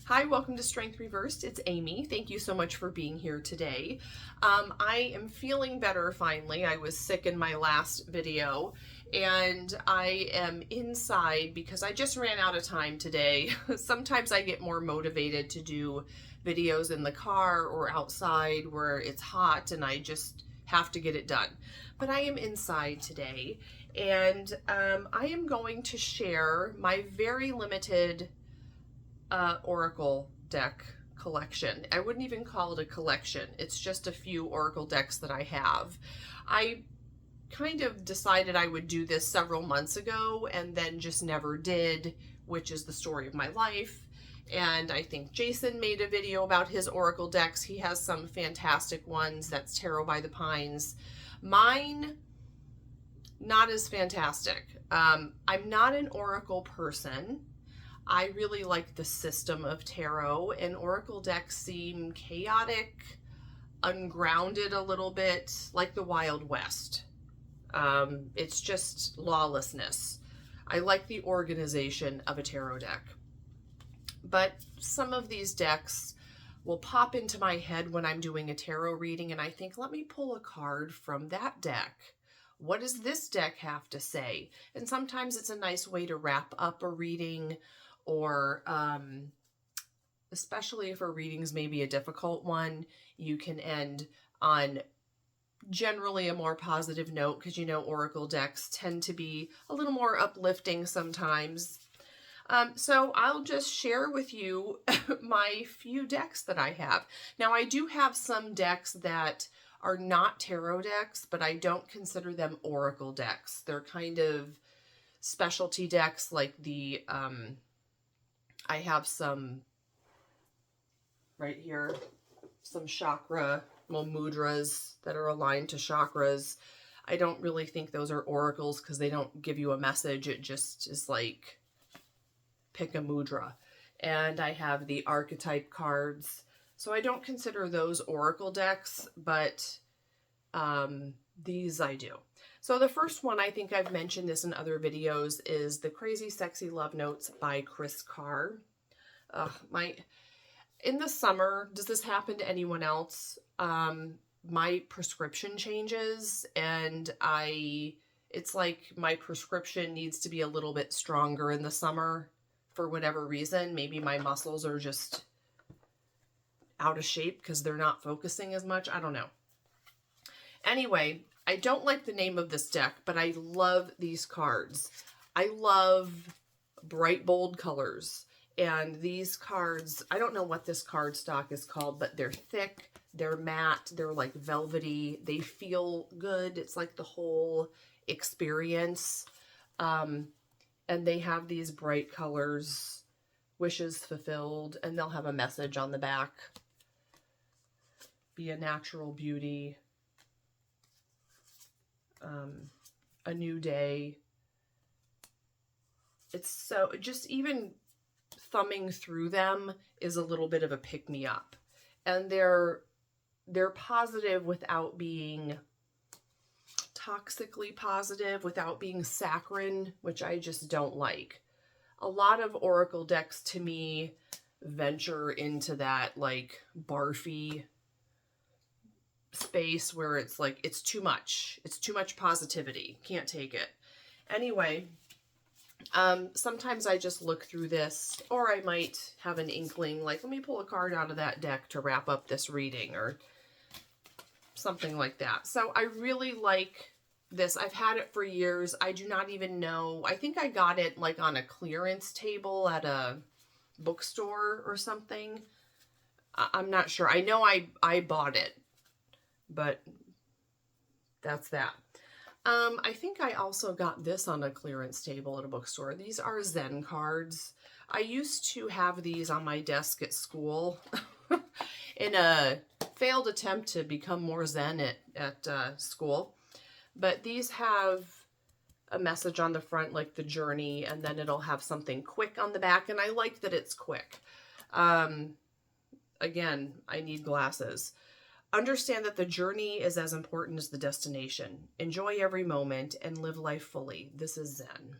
Hi, welcome to Strength Reversed. It's Amy. Thank you so much for being here today. I am feeling better finally. I was sick in my last video and I am inside because I just ran out of time today. Sometimes I get more motivated to do videos in the car or outside where it's hot and I just have to get it done. But I am inside today and I am going to share my very limited Oracle deck collection. I wouldn't even call it a collection. It's just a few Oracle decks that I have. I kind of decided I would do this several months ago and then just never did, which is the story of my life. And I think Jason made a video about his Oracle decks. He has some fantastic ones. That's Tarot by the Pines. Mine, not as fantastic. I'm not an Oracle person. I really like the system of tarot, and Oracle decks seem chaotic, ungrounded a little bit, like the Wild West. It's just lawlessness. I like the organization of a tarot deck. But some of these decks will pop into my head when I'm doing a tarot reading, and I think, let me pull a card from that deck. What does this deck have to say? And sometimes it's a nice way to wrap up a reading, or especially if a reading's maybe a difficult one, you can end on generally a more positive note, because you know Oracle decks tend to be a little more uplifting sometimes. So I'll just share with you my few decks that I have. Now I do have some decks that are not tarot decks, but I don't consider them Oracle decks. They're kind of specialty decks, like the I have some right here, some chakra, mudras that are aligned to chakras. I don't really think those are oracles because they don't give you a message. It just is like, pick a mudra. And I have the archetype cards. So I don't consider those oracle decks, but these I do. So the first one, I think I've mentioned this in other videos, is the Crazy Sexy Love Notes by Chris Carr. In the summer, does this happen to anyone else? My prescription changes, and it's like my prescription needs to be a little bit stronger in the summer for whatever reason. Maybe my muscles are just out of shape because they're not focusing as much. I don't know. Anyway, I don't like the name of this deck, but I love these cards. I love bright, bold colors. And these cards, I don't know what this card stock is called, but they're thick, they're matte, they're like velvety, they feel good. It's like the whole experience. And they have these bright colors, wishes fulfilled, and they'll have a message on the back. Be a natural beauty. A new day. It's so, just even thumbing through them is a little bit of a pick-me-up. And they're positive without being toxically positive, without being saccharine, which I just don't like. A lot of oracle decks to me venture into that like barfy space where it's like, it's too much. It's too much positivity. Can't take it. Anyway, sometimes I just look through this, or I might have an inkling, like, let me pull a card out of that deck to wrap up this reading, or something like that. So I really like this. I've had it for years. I do not even know. I think I got it like on a clearance table at a bookstore or something. I'm not sure. I know I bought it, but that's that. I think I also got this on a clearance table at a bookstore. These are Zen cards. I used to have these on my desk at school in a failed attempt to become more Zen at school. But these have a message on the front, like the journey, and then it'll have something quick on the back, and I like that it's quick. Again, I need glasses. Understand that the journey is as important as the destination. Enjoy every moment and live life fully. This is Zen.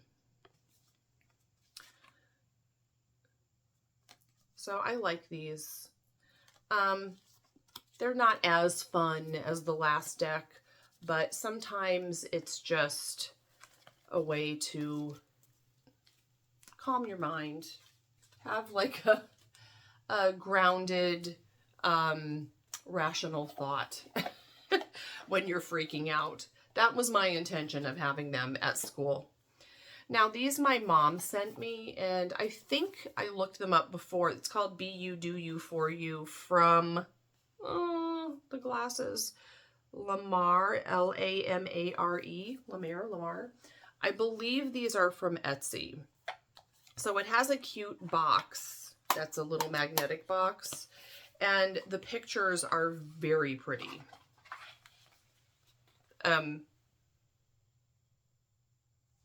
So I like these. They're not as fun as the last deck, but sometimes it's just a way to calm your mind. Have like a grounded, rational thought when you're freaking out. That was my intention of having them at school. Now, these my mom sent me, and I think I looked them up before. It's called Be You, Do You, For You from the glasses. Lamar, Lamare, Lamar. I believe these are from Etsy. So it has a cute box. That's a little magnetic box. And the pictures are very pretty.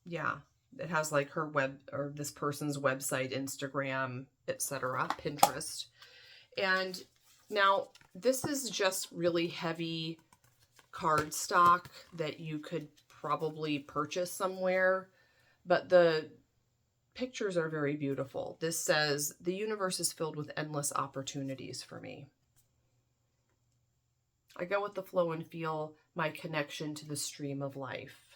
Yeah. It has like her web, or this person's website, Instagram, etc., Pinterest. And now this is just really heavy cardstock that you could probably purchase somewhere, but the pictures are very beautiful. This says, "The universe is filled with endless opportunities for me. I go with the flow and feel my connection to the stream of life."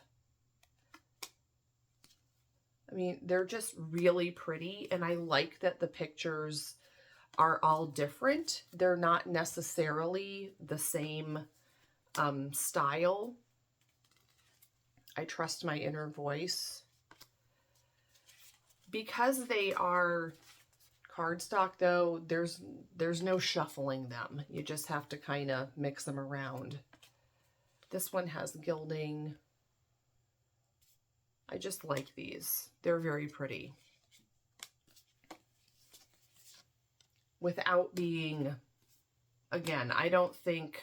I mean, they're just really pretty, and I like that the pictures are all different. They're not necessarily the same style. I trust my inner voice. Because they are cardstock, though, there's no shuffling them. You just have to kind of mix them around. This one has gilding. I just like these. They're very pretty. Without being, again, I don't think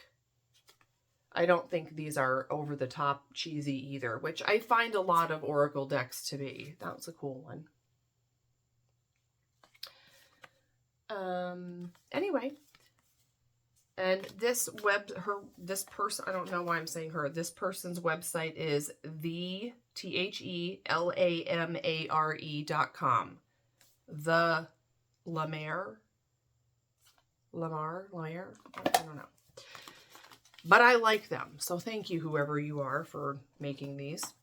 these are over the top cheesy either, which I find a lot of Oracle decks to be. That was a cool one. Anyway, and this person, I don't know why I'm saying her, this person's website is thelamare.com. The Lamare? I don't know. But I like them, so thank you, whoever you are, for making these.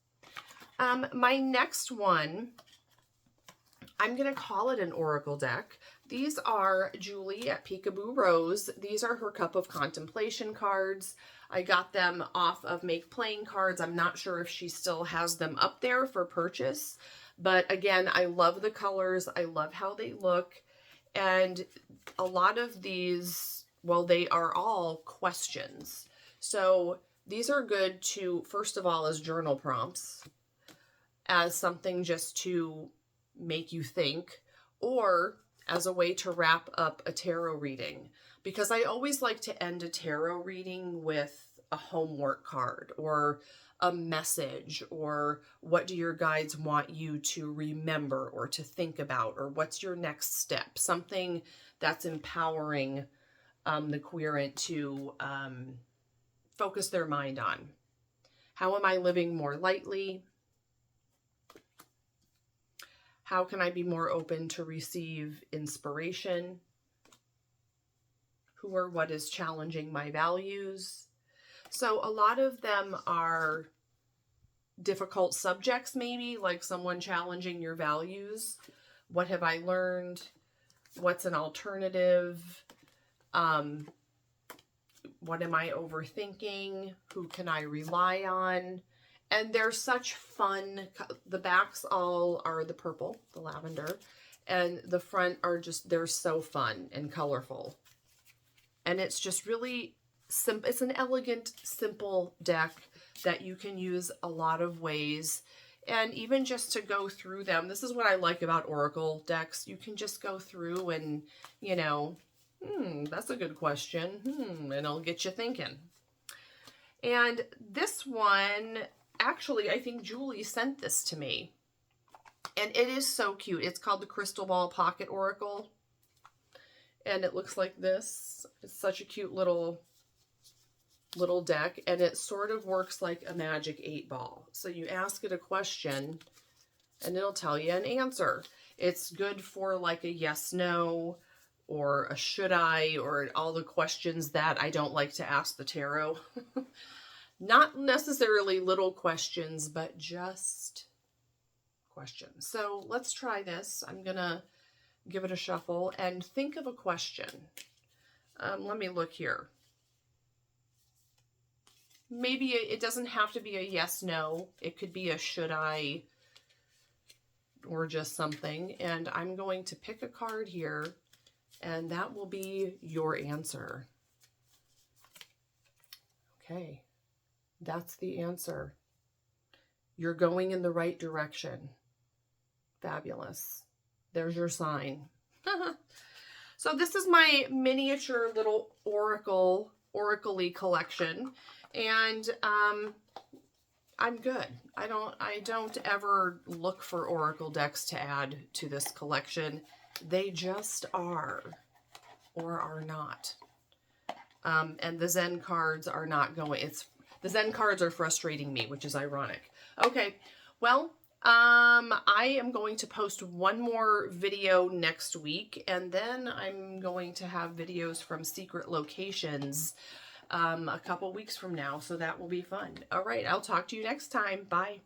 My next one, I'm going to call it an Oracle deck. These are Juli at Peekaboo Rose. These are her Cup of Contemplation cards. I got them off of Make Playing Cards. I'm not sure if she still has them up there for purchase. But again, I love the colors. I love how they look. And a lot of these, well, they are all questions. So these are good to, first of all, as journal prompts, as something just to make you think, or as a way to wrap up a tarot reading. Because I always like to end a tarot reading with a homework card or a message, or what do your guides want you to remember or to think about, or what's your next step? Something that's empowering the querent to focus their mind on. How am I living more lightly? How can I be more open to receive inspiration? Who or what is challenging my values? So a lot of them are difficult subjects, maybe, like someone challenging your values. What have I learned? What's an alternative? What am I overthinking? Who can I rely on? And they're such fun. The backs all are the purple, the lavender, and the front are just, they're so fun and colorful. And it's just really simple. It's an elegant, simple deck that you can use a lot of ways. And even just to go through them, this is what I like about Oracle decks. You can just go through and, you know, that's a good question. And it'll get you thinking. And this one, actually, I think Juli sent this to me. And it is so cute. It's called the Crystal Ball Pocket Oracle. And it looks like this. It's such a cute little deck. And it sort of works like a magic 8-ball. So you ask it a question and it'll tell you an answer. It's good for like a yes, no, or a should I, or all the questions that I don't like to ask the tarot. Not necessarily little questions, but just questions. So let's try this. I'm going to give it a shuffle and think of a question. Let me look here. Maybe it doesn't have to be a yes, no. It could be a should I, or just something. And I'm going to pick a card here, and that will be your answer. Okay, that's the answer. You're going in the right direction. Fabulous. There's your sign. So this is my miniature little oracle-y collection, and I'm good. I don't ever look for oracle decks to add to this collection. They just are, or are not. And the Zen cards are not going. The Zen cards are frustrating me, which is ironic. Okay, well, I am going to post one more video next week, and then I'm going to have videos from secret locations a couple weeks from now, so that will be fun. All right, I'll talk to you next time. Bye.